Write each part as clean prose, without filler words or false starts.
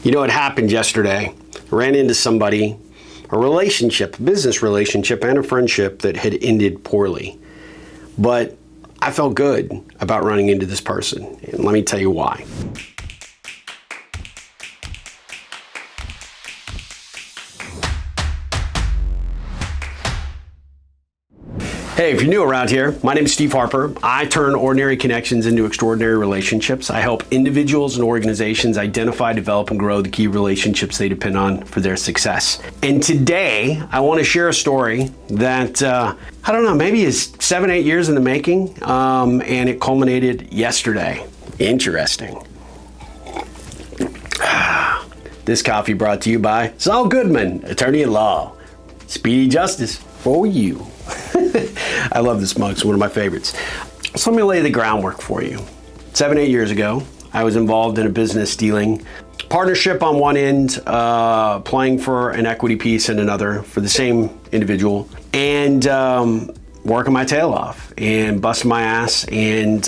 You know, it happened yesterday. I ran into somebody, a relationship, a business relationship and a friendship that had ended poorly. But I felt good about running into this person, and let me tell you why. Hey, if you're new around here, my name is Steve Harper. I turn ordinary connections into extraordinary relationships. I help individuals and organizations identify, develop, and grow the key relationships they depend on for their success. And today, I want to share a story that, I don't know, maybe is 7-8 years in the making, and it culminated yesterday. Interesting. This coffee brought to you by Saul Goodman, attorney at law. Speedy justice for you. I love this mug. It's one of my favorites. So let me lay the groundwork for you. 7-8 years ago, I was involved in a business dealing partnership on one end, applying for an equity piece in another for the same individual, and working my tail off and busting my ass. And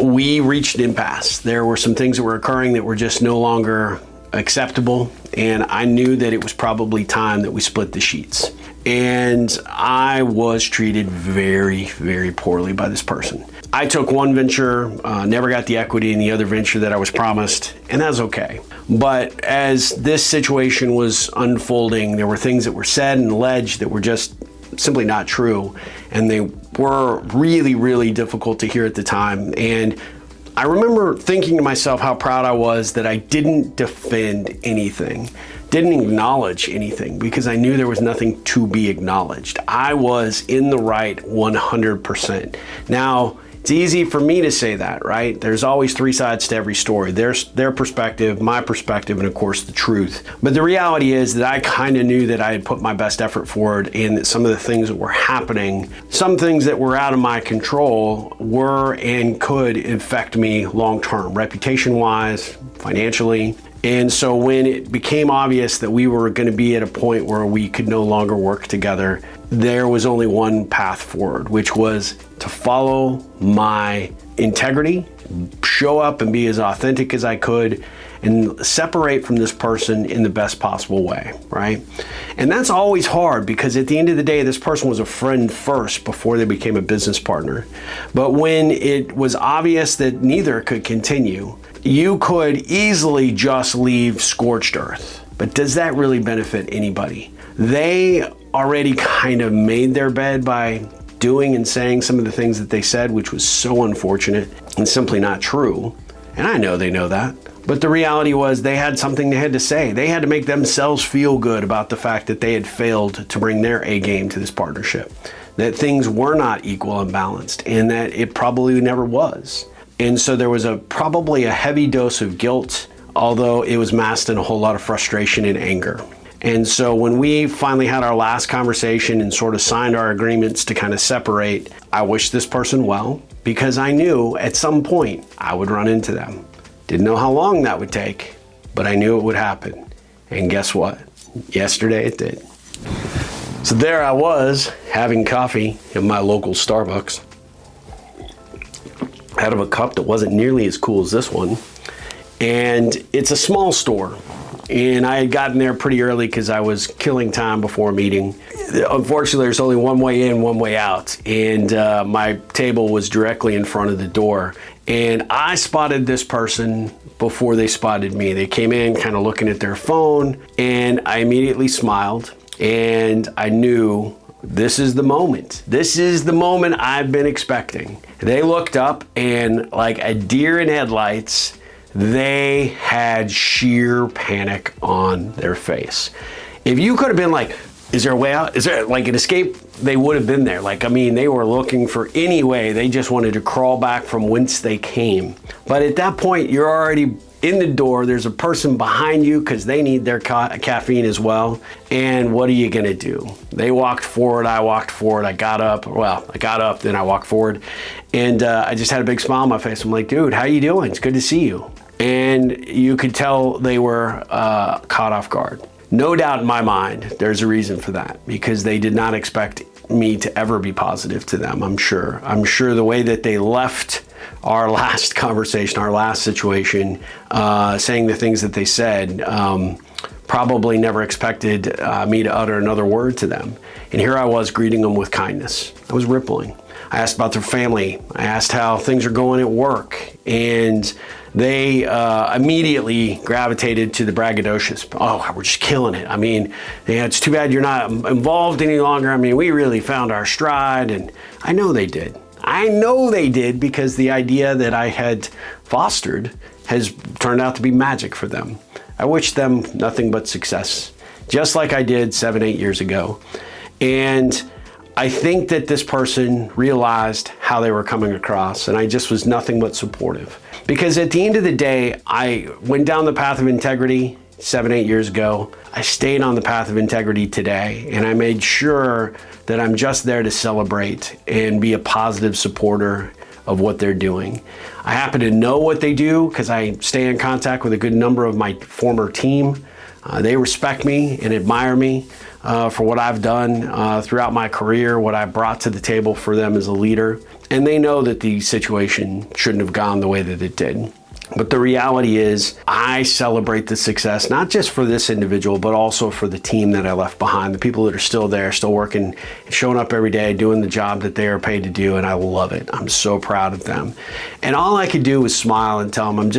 we reached an impasse. There were some things that were occurring that were just no longer acceptable, and I knew that it was probably time that we split the sheets. And I was treated very, very poorly by this person. I took one venture, never got the equity in the other venture that I was promised, and that was okay. But as this situation was unfolding, there were things that were said and alleged that were just simply not true, and they were really, really difficult to hear at the time. And I remember thinking to myself how proud I was that I didn't defend anything, didn't acknowledge anything, because I knew there was nothing to be acknowledged. I was in the right 100%. Now, it's easy for me to say that, right? There's always three sides to every story. There's their perspective, my perspective, and of course the truth. But the reality is that I kind of knew that I had put my best effort forward, and that some of the things that were happening, some things that were out of my control, were and could affect me long-term, reputation-wise, financially. And so when it became obvious that we were going to be at a point where we could no longer work together, there was only one path forward, which was to follow my integrity, show up and be as authentic as I could, and separate from this person in the best possible way, right? And that's always hard, because at the end of the day, this person was a friend first before they became a business partner. But when it was obvious that neither could continue, you could easily just leave scorched earth. But does that really benefit anybody? They already kind of made their bed by doing and saying some of the things that they said, which was so unfortunate and simply not true. And I know they know that. But the reality was they had something they had to say. They had to make themselves feel good about the fact that they had failed to bring their A game to this partnership, that things were not equal and balanced, and that it probably never was. And so there was probably a heavy dose of guilt, although it was masked in a whole lot of frustration and anger. And so when we finally had our last conversation and sort of signed our agreements to kind of separate, I wished this person well, because I knew at some point I would run into them. Didn't know how long that would take, but I knew it would happen. And guess what? Yesterday it did. So there I was, having coffee in my local Starbucks, out of a cup that wasn't nearly as cool as this one. And it's a small store. And I had gotten there pretty early because I was killing time before a meeting. Unfortunately, there's only one way in, one way out. And my table was directly in front of the door. And I spotted this person before they spotted me. They came in kind of looking at their phone, and I immediately smiled. And I knew this is the moment. This is the moment I've been expecting. They looked up, and like a deer in headlights, they had sheer panic on their face. If you could have been like, is there a way out? Is there like an escape? They would have been there. Like, I mean, they were looking for any way. They just wanted to crawl back from whence they came. But at that point, you're already in the door. There's a person behind you because they need their caffeine as well. And what are you gonna do? They walked forward, I walked forward, I got up, then I walked forward. And I just had a big smile on my face. I'm like, dude, how you doing? It's good to see you. And you could tell they were caught off guard. No doubt in my mind, there's a reason for that, because they did not expect me to ever be positive to them, I'm sure. I'm sure the way that they left our last conversation, our last situation, saying the things that they said, probably never expected me to utter another word to them. And here I was greeting them with kindness. I was rippling. I asked about their family. I asked how things are going at work. And they immediately gravitated to the braggadocious. Oh, we're just killing it. I mean, yeah, it's too bad you're not involved any longer. I mean, we really found our stride. And I know they did. I know they did, because the idea that I had fostered has turned out to be magic for them. I wish them nothing but success, just like I did 7-8 years ago. And I think that this person realized how they were coming across, and I just was nothing but supportive. Because at the end of the day, I went down the path of integrity 7-8 years ago. I stayed on the path of integrity today, and I made sure that I'm just there to celebrate and be a positive supporter of what they're doing. I happen to know what they do because I stay in contact with a good number of my former team. They respect me and admire me for what I've done throughout my career, what I brought to the table for them as a leader. And they know that the situation shouldn't have gone the way that it did. But the reality is, I celebrate the success, not just for this individual, but also for the team that I left behind, the people that are still there, still working, showing up every day, doing the job that they are paid to do, and I love it. I'm so proud of them. And all I could do was smile and tell them,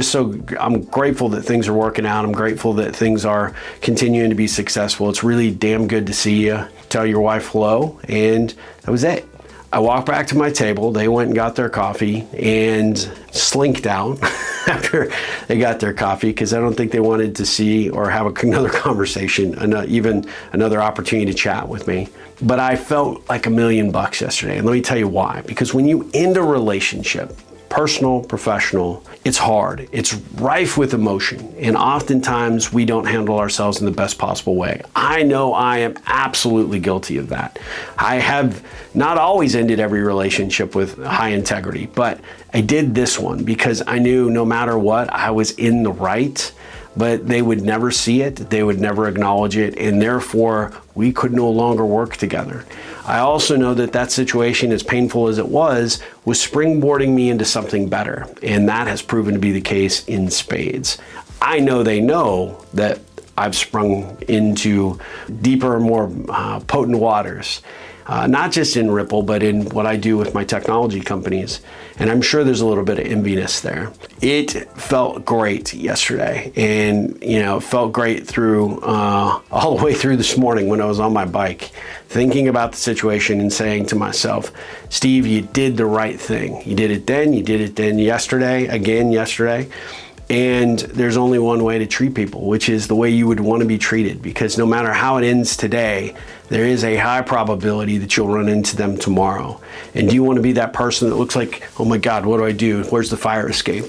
I'm grateful that things are working out. I'm grateful that things are continuing to be successful. It's really damn good to see you. Tell your wife hello, and that was it. I walked back to my table. They went and got their coffee and slinked out after they got their coffee, because I don't think they wanted to see or have another conversation, even another opportunity to chat with me. But I felt like $1 million yesterday. And let me tell you why. Because when you end a relationship, personal, professional, it's hard. It's rife with emotion. And oftentimes we don't handle ourselves in the best possible way. I know I am absolutely guilty of that. I have not always ended every relationship with high integrity, but I did this one because I knew no matter what, I was in the right, but they would never see it. They would never acknowledge it. And therefore, we could no longer work together. I also know that that situation, as painful as it was springboarding me into something better. And that has proven to be the case in spades. I know they know that I've sprung into deeper, more potent waters. Not just in Ripple, but in what I do with my technology companies. And I'm sure there's a little bit of enviness there. It felt great yesterday. And, it felt great through all the way through this morning when I was on my bike, thinking about the situation and saying to myself, Steve, you did the right thing. You did it then, yesterday, again yesterday. And there's only one way to treat people, which is the way you would want to be treated, because no matter how it ends today, there is a high probability that you'll run into them tomorrow. And do you want to be that person that looks like, oh my God, what do I do? Where's the fire escape?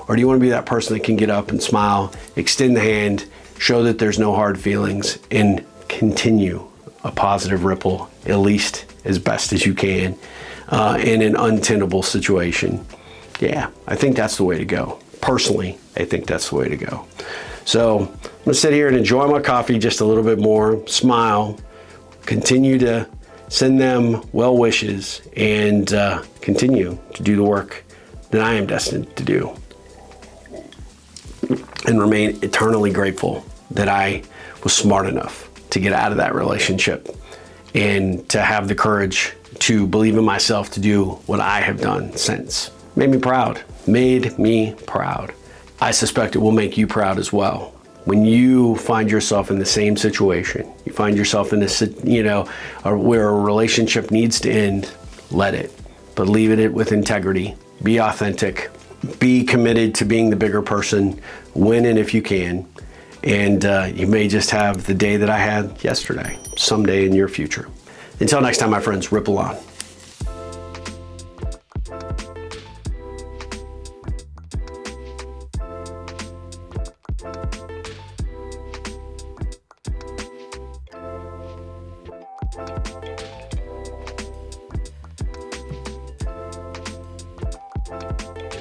Or do you want to be that person that can get up and smile, extend the hand, show that there's no hard feelings, and continue a positive ripple, at least as best as you can, in an untenable situation? Yeah, I think that's the way to go. Personally, I think that's the way to go. So I'm gonna sit here and enjoy my coffee just a little bit more, smile, continue to send them well wishes, and continue to do the work that I am destined to do. And remain eternally grateful that I was smart enough to get out of that relationship and to have the courage to believe in myself to do what I have done since. Made me proud. I suspect it will make you proud as well. When you find yourself in the same situation, you find yourself in this, where a relationship needs to end, let it. But leave it with integrity. Be authentic. Be committed to being the bigger person. Win it if you can. And you may just have the day that I had yesterday, someday in your future. Until next time, my friends, ripple on.